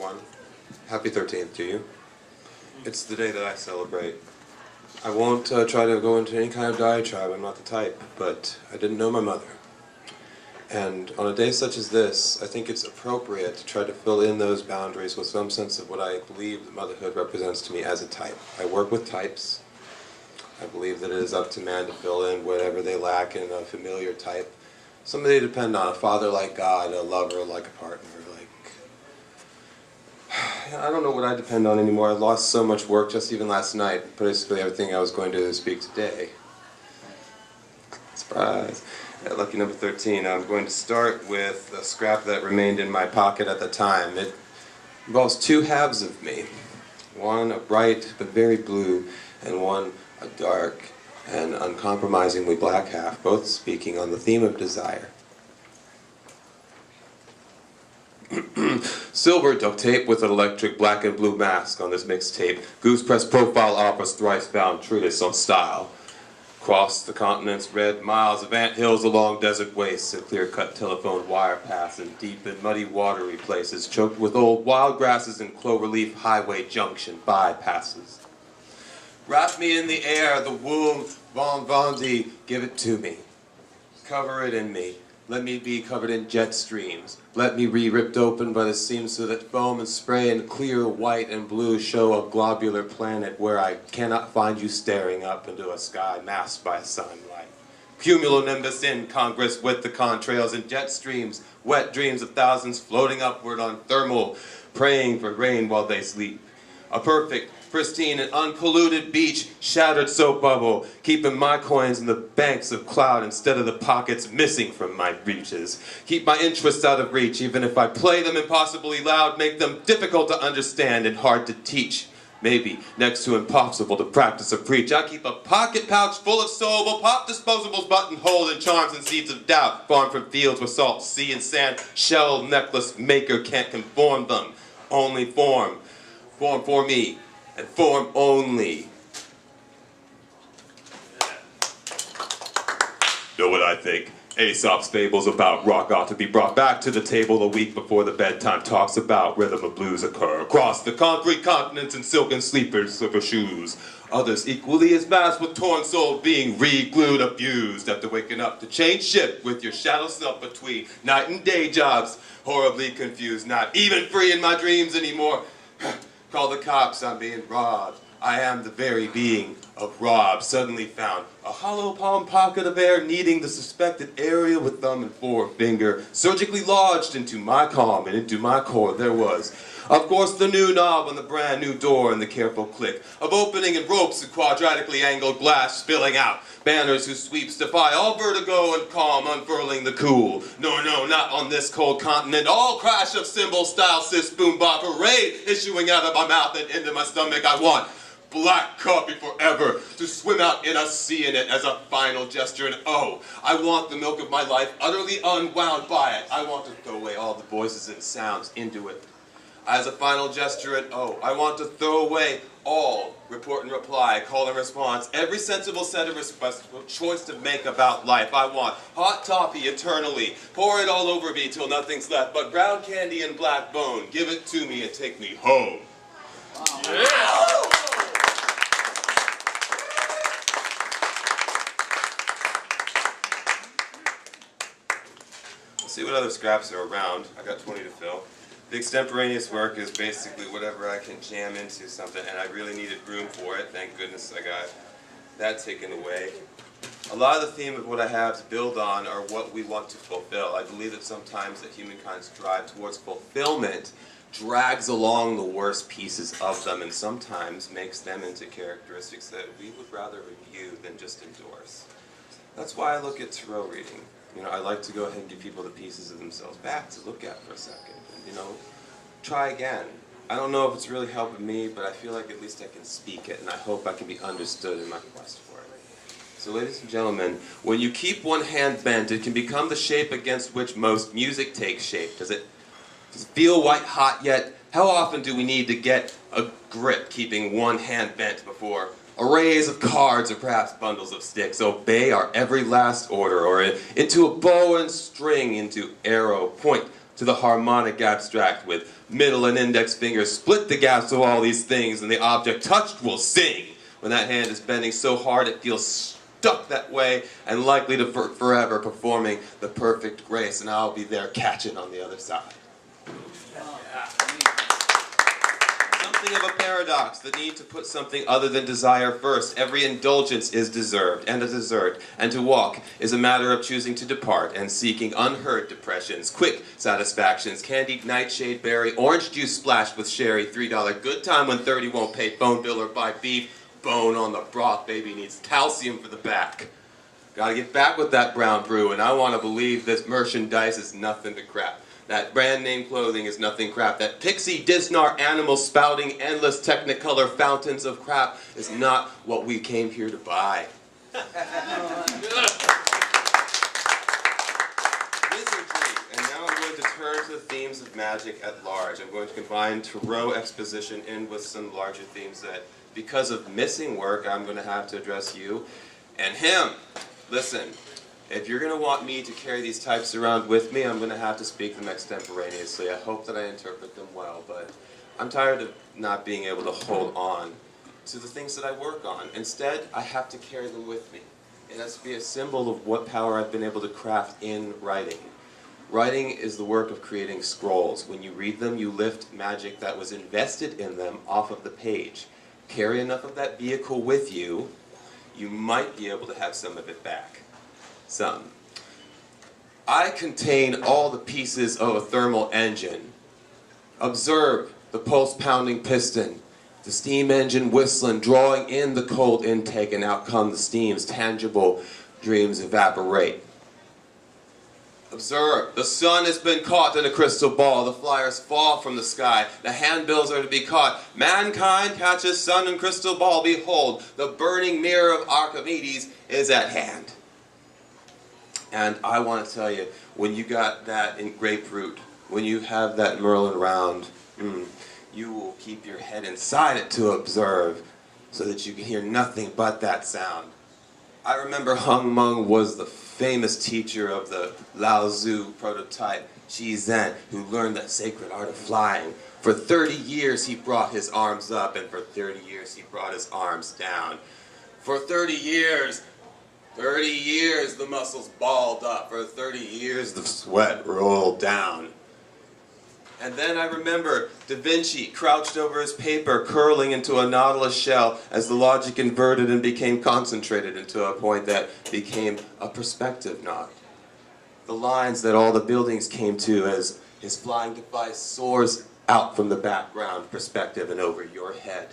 everyone. Happy 13th to you. It's the day that I celebrate. I won't try to go into any kind of diatribe, I'm not the type, but I didn't know my mother. And on a day such as this, I think it's appropriate to try to fill in those boundaries with some sense of what I believe that motherhood represents to me as a type. I work with types. I believe that it is up to man to fill in whatever they lack in a familiar type. Somebody to depend on, a father like God, a lover like a partner, I don't know what I depend on anymore. I lost so much work just even last night, basically everything I was going to speak today. Surprise. At lucky number 13, I'm going to start with a scrap that remained in my pocket at the time. It involves two halves of me. One a bright but very blue, and one a dark and uncompromisingly black half, both speaking on the theme of desire. Silver duct tape with an electric black and blue mask on this mixtape. Goose press profile opera's thrice-bound treatise on style. Across the continents, red miles of ant hills along desert wastes, and clear-cut telephone wire paths, and deep and muddy watery places, choked with old wild grasses and cloverleaf highway junction bypasses. Wrap me in the air, the womb, bon vendy, give it to me. Cover it in me. Let me be covered in jet streams. Let me be ripped open by the seams so that foam and spray and clear white and blue show a globular planet where I cannot find you staring up into a sky masked by sunlight. Cumulonimbus in congress with the contrails and jet streams, wet dreams of thousands floating upward on thermal, praying for rain while they sleep. A perfect, pristine, and unpolluted beach, shattered soap bubble, keeping my coins in the banks of cloud instead of the pockets missing from my breeches. Keep my interests out of reach, even if I play them impossibly loud, make them difficult to understand and hard to teach. Maybe next to impossible to practice or preach. I keep a pocket pouch full of sewable pop disposables buttonholed in charms and seeds of doubt, farmed from fields where salt, sea, and sand, shell necklace maker can't conform them. Only form. Form for me. And form only. Know what I think? Aesop's fables about rock ought to be brought back to the table a week before the bedtime talks about rhythm of blues occur across the concrete continents in silken sleepers, slipper shoes. Others equally as vast with torn soul being re-glued, abused after waking up to change shift with your shadow self between night and day jobs. Horribly confused, not even free in my dreams anymore. Call the cops, I'm being robbed. I am the very being of rob. Suddenly found a hollow palm pocket of air needing the suspected area with thumb and forefinger. Surgically lodged into my calm and into my core there was, of course, the new knob on the brand new door and the careful click of opening and ropes and quadratically angled glass spilling out. Banners whose sweeps defy all vertigo and calm, unfurling the cool. No, not on this cold continent. All crash of cymbal style cis boom bop parade issuing out of my mouth and into my stomach. I want black coffee forever to swim out in a sea in it as a final gesture. And oh, I want the milk of my life utterly unwound by it. I want to throw away all the voices and sounds into it as a final gesture. And oh, I want to throw away all report and reply, call and response, every sensible set of choice to make about life. I want hot toffee eternally, pour it all over me till nothing's left but brown candy and black bone. Give it to me and take me home. Wow. Yeah. Let's see what other scraps are around. I got 20 to fill. The extemporaneous work is basically whatever I can jam into something, and I really needed room for it. Thank goodness I got that taken away. A lot of the theme of what I have to build on are what we want to fulfill. I believe that sometimes that humankind's drive towards fulfillment drags along the worst pieces of them and sometimes makes them into characteristics that we would rather review than just endorse. That's why I look at tarot reading. You know, I like to go ahead and give people the pieces of themselves back to look at for a second. You know, try again. I don't know if it's really helping me, but I feel like at least I can speak it, and I hope I can be understood in my quest for it. So ladies and gentlemen, when you keep one hand bent, it can become the shape against which most music takes shape. Does it feel white hot yet? How often do we need to get a grip keeping one hand bent before arrays of cards or perhaps bundles of sticks obey our every last order, or into a bow and string, into arrow, point, to the harmonic abstract with middle and index fingers. Split the gaps of all these things, and the object touched will sing. When that hand is bending so hard it feels stuck that way and likely to forever performing the perfect grace, and I'll be there catching on the other side. Something of a paradox, the need to put something other than desire first. Every indulgence is deserved and a dessert, and to walk is a matter of choosing to depart and seeking unheard depressions, quick satisfactions, candied nightshade berry, orange juice splashed with sherry, $3 good time when 30 won't pay phone bill or buy beef, bone on the broth, baby needs calcium for the back. Gotta get back with that brown brew, and I want to believe this merchandise is nothing to crap. That brand name clothing is nothing crap. That pixie Disnar animal spouting endless technicolor fountains of crap is not what we came here to buy. Wizardry. And now I'm going to turn to the themes of magic at large. I'm going to combine Tarot exposition in with some larger themes that, because of missing work, I'm going to have to address you and him. Listen. If you're going to want me to carry these types around with me, I'm going to have to speak them extemporaneously. I hope that I interpret them well, but I'm tired of not being able to hold on to the things that I work on. Instead, I have to carry them with me. It has to be a symbol of what power I've been able to craft in writing. Writing is the work of creating scrolls. When you read them, you lift magic that was invested in them off of the page. Carry enough of that vehicle with you, you might be able to have some of it back. Some. I contain all the pieces of a thermal engine. Observe the pulse-pounding piston, the steam engine whistling, drawing in the cold intake, and out come the steams. Tangible dreams evaporate. Observe, the sun has been caught in a crystal ball. The flyers fall from the sky. The handbills are to be caught. Mankind catches sun and crystal ball. Behold, the burning mirror of Archimedes is at hand. And I want to tell you, when you got that in grapefruit, when you have that Merlin round, you will keep your head inside it to observe so that you can hear nothing but that sound. I remember Hung Meng was the famous teacher of the Lao Tzu prototype, Shi Zhen, who learned the sacred art of flying. For 30 years he brought his arms up, and for 30 years he brought his arms down. For 30 years the muscles balled up. For 30 years the sweat rolled down. And then I remember Da Vinci crouched over his paper, curling into a nautilus shell as the logic inverted and became concentrated into a point that became a perspective knot. The lines that all the buildings came to as his flying device soars out from the background perspective and over your head.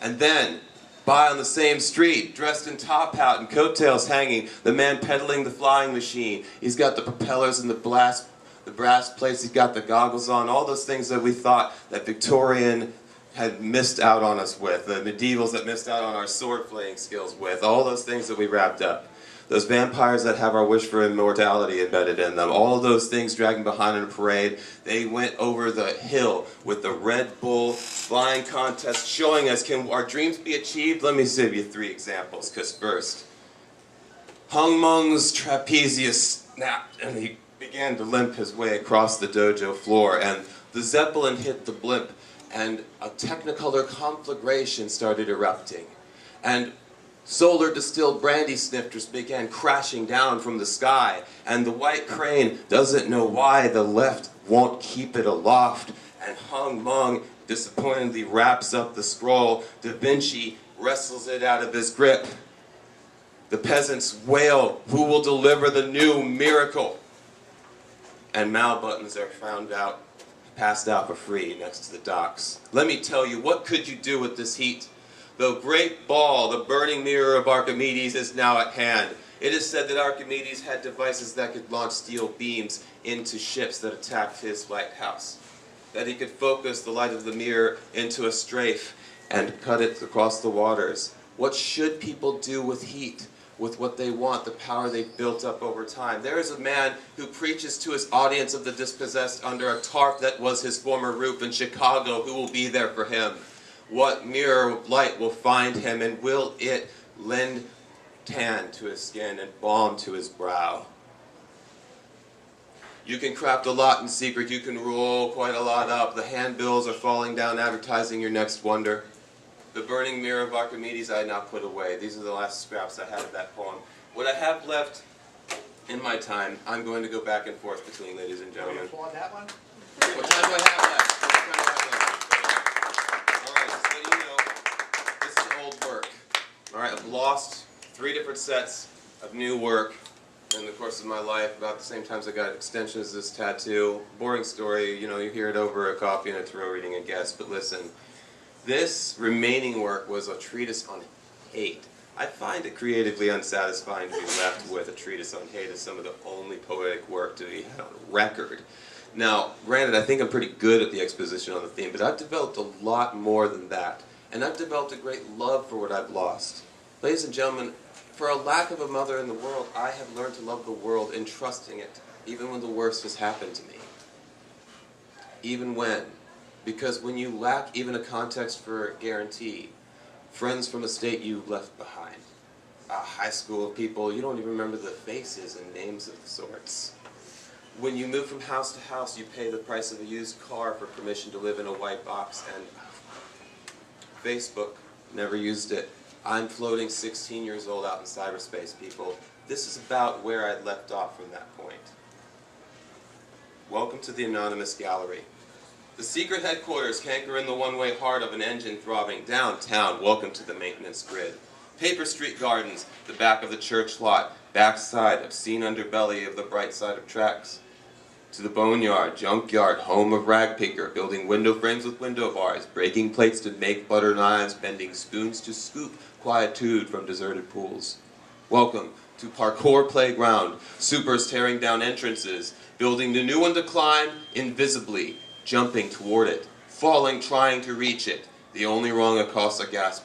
And then, by on the same street, dressed in top hat and coattails hanging, the man pedaling the flying machine. He's got the propellers and the brass plates, he's got the goggles on, all those things that we thought that Victorian had missed out on us with, the medievals that missed out on our sword playing skills with, all those things that we wrapped up. Those vampires that have our wish for immortality embedded in them, all of those things dragging behind in a parade, they went over the hill with the Red Bull flying contest showing us, can our dreams be achieved? Let me give you 3 examples, because first, Hung Meng's trapezius snapped and he began to limp his way across the dojo floor, and the Zeppelin hit the blimp, and a technicolor conflagration started erupting. And solar distilled brandy snifters began crashing down from the sky, and the white crane doesn't know why the left won't keep it aloft, and Hung Meng disappointedly wraps up the scroll. Da Vinci wrestles it out of his grip. The peasants wail, who will deliver the new miracle? And Mao buttons are passed out for free next to the docks. Let me tell you, what could you do with this heat? The great ball, the burning mirror of Archimedes, is now at hand. It is said that Archimedes had devices that could launch steel beams into ships that attacked his lighthouse. That he could focus the light of the mirror into a strafe and cut it across the waters. What should people do with heat? With what they want, the power they've built up over time. There is a man who preaches to his audience of the dispossessed under a tarp that was his former roof in Chicago, who will be there for him. What mirror of light will find him, and will it lend tan to his skin and balm to his brow? You can craft a lot in secret. You can roll quite a lot up. The handbills are falling down, advertising your next wonder. The burning mirror of Archimedes I now put away. These are the last scraps I had of that poem. What I have left in my time, I'm going to go back and forth between, ladies and gentlemen. Applaud that one? What time do I have left? All right, just so you know, this is old work. All right, I've lost 3 different sets of new work in the course of my life. About the same time as I got extensions of this tattoo. Boring story, you know, you hear it over a coffee and a tarot reading, I guess, but listen. This remaining work was a treatise on hate. I find it creatively unsatisfying to be left with a treatise on hate as some of the only poetic work to be had on record. Now, granted, I think I'm pretty good at the exposition on the theme, but I've developed a lot more than that. And I've developed a great love for what I've lost. Ladies and gentlemen, for a lack of a mother in the world, I have learned to love the world in trusting it, even when the worst has happened to me. Even when. Because when you lack even a context for guarantee, friends from a state you left behind, a high school of people, you don't even remember the faces and names of the sorts. When you move from house to house, you pay the price of a used car for permission to live in a white box, and Facebook, never used it. I'm floating 16 years old out in cyberspace, people. This is about where I left off from that point. Welcome to the Anonymous Gallery. The secret headquarters canker in the one-way heart of an engine throbbing downtown. Welcome to the maintenance grid. Paper Street Gardens, the back of the church lot, backside, obscene underbelly of the bright side of tracks. To the boneyard, junkyard, home of ragpicker, building window frames with window bars, breaking plates to make butter knives, bending spoons to scoop quietude from deserted pools. Welcome to parkour playground, supers tearing down entrances, building the new one to climb invisibly, jumping toward it, falling, trying to reach it. The only wrong accosts a gasp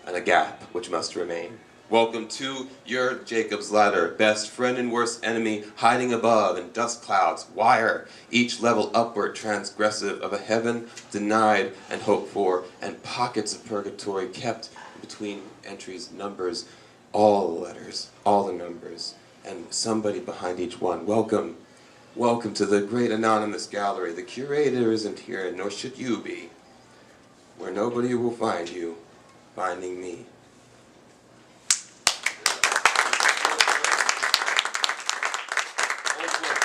and a gap which must remain. Welcome to your Jacob's ladder, best friend and worst enemy, hiding above in dust clouds, wire, each level upward transgressive of a heaven denied and hoped for, and pockets of purgatory kept between entries, numbers, all the letters, all the numbers, and somebody behind each one. Welcome. Welcome to the great anonymous gallery. The curator isn't here, nor should you be, where nobody will find you, finding me.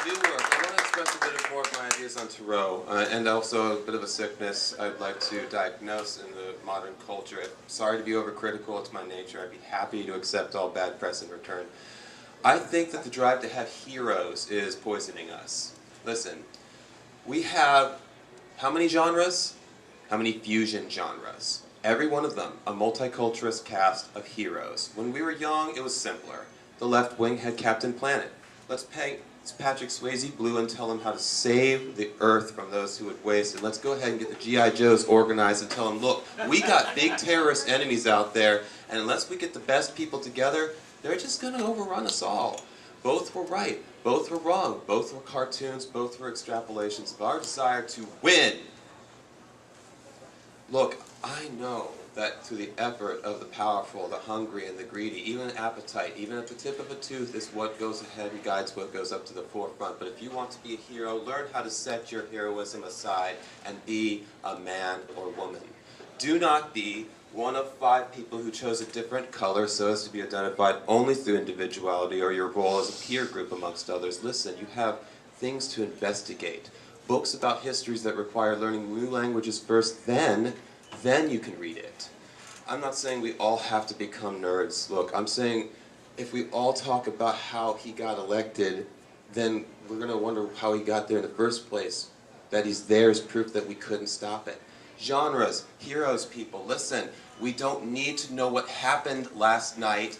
New work. I want to express a bit more of my ideas on tarot, and also a bit of a sickness I'd like to diagnose in the modern culture. I'm sorry to be overcritical, it's my nature. I'd be happy to accept all bad press in return. I think that the drive to have heroes is poisoning us. Listen, we have how many genres? How many fusion genres? Every one of them, a multiculturalist cast of heroes. When we were young, it was simpler. The left wing had Captain Planet. Let's paint Patrick Swayze blue and tell him how to save the earth from those who would waste it. Let's go ahead and get the G.I. Joes organized and tell them, look, we got big terrorist enemies out there, and unless we get the best people together, they're just going to overrun us all. Both were right, both were wrong, both were cartoons, both were extrapolations of our desire to win. Look, I know that through the effort of the powerful, the hungry, and the greedy, even appetite, even at the tip of a tooth, is what goes ahead and guides what goes up to the forefront. But if you want to be a hero, learn how to set your heroism aside and be a man or woman. Do not be one of 5 people who chose a different color so as to be identified only through individuality or your role as a peer group amongst others. Listen, you have things to investigate. Books about histories that require learning new languages first, then you can read it. I'm not saying we all have to become nerds. Look, I'm saying if we all talk about how he got elected, then we're going to wonder how he got there in the first place. That he's there is proof that we couldn't stop it. Genres, heroes, people, listen, we don't need to know what happened last night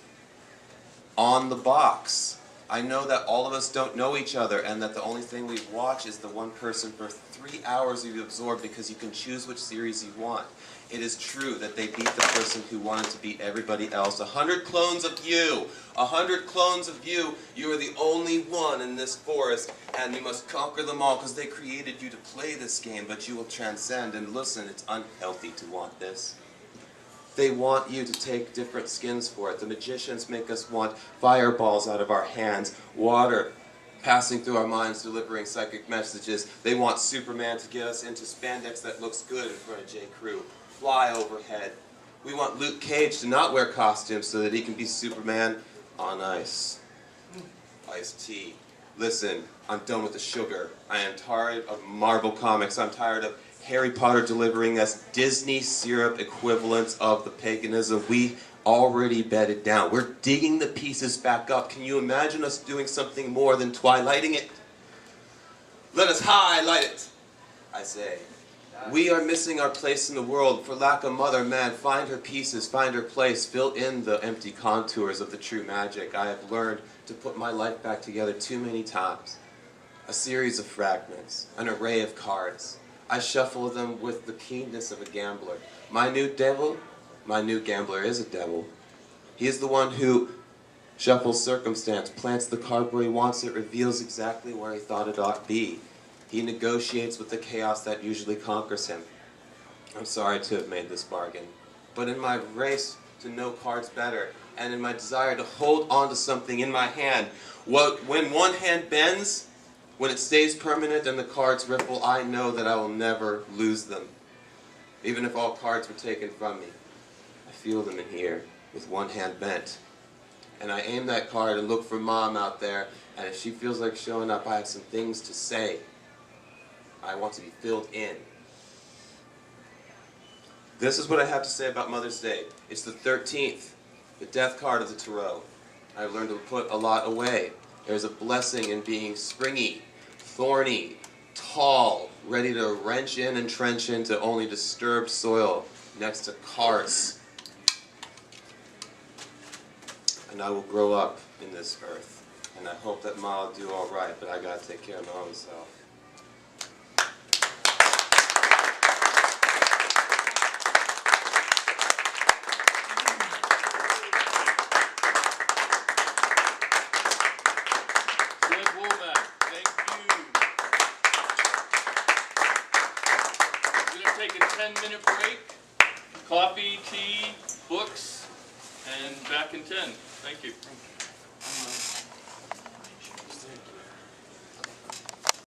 on the box. I know that all of us don't know each other and that the only thing we watch is the one person for 3 hours you absorb because you can choose which series you want. It is true that they beat the person who wanted to beat everybody else. 100 clones of you. 100 clones of you. You are the only one in this forest, and you must conquer them all because they created you to play this game, but you will transcend. And listen, it's unhealthy to want this. They want you to take different skins for it. The magicians make us want fireballs out of our hands, water passing through our minds, delivering psychic messages. They want Superman to get us into spandex that looks good in front of J. Crew. Fly overhead. We want Luke Cage to not wear costumes so that he can be Superman on ice. Iced tea. Listen, I'm done with the sugar. I am tired of Marvel Comics. I'm tired of Harry Potter delivering us Disney syrup equivalents of the paganism we already bedded down. We're digging the pieces back up. Can you imagine us doing something more than twilighting it? Let us highlight it, I say. We are missing our place in the world. For lack of mother, man, find her pieces, find her place, fill in the empty contours of the true magic. I have learned to put my life back together too many times. A series of fragments, an array of cards. I shuffle them with the keenness of a gambler. My new gambler is a devil. He is the one who shuffles circumstance, plants the card where he wants it, reveals exactly where he thought it ought to be. He negotiates with the chaos that usually conquers him. I'm sorry to have made this bargain, but in my race to know cards better, and in my desire to hold on to something in my hand, when one hand bends, when it stays permanent and the cards ripple, I know that I will never lose them. Even if all cards were taken from me, I feel them in here with one hand bent. And I aim that card and look for Mom out there, and if she feels like showing up, I have some things to say. I want to be filled in. This is what I have to say about Mother's Day. It's the 13th, the death card of the tarot. I've learned to put a lot away. There's a blessing in being springy, thorny, tall, ready to wrench in and trench into only disturbed soil next to cards. And I will grow up in this earth. And I hope that Ma will do all right, but I gotta take care of my own self. Jed Womack, thank you. We're going to take a 10-minute break. Coffee, tea, books, and back in 10. Thank you.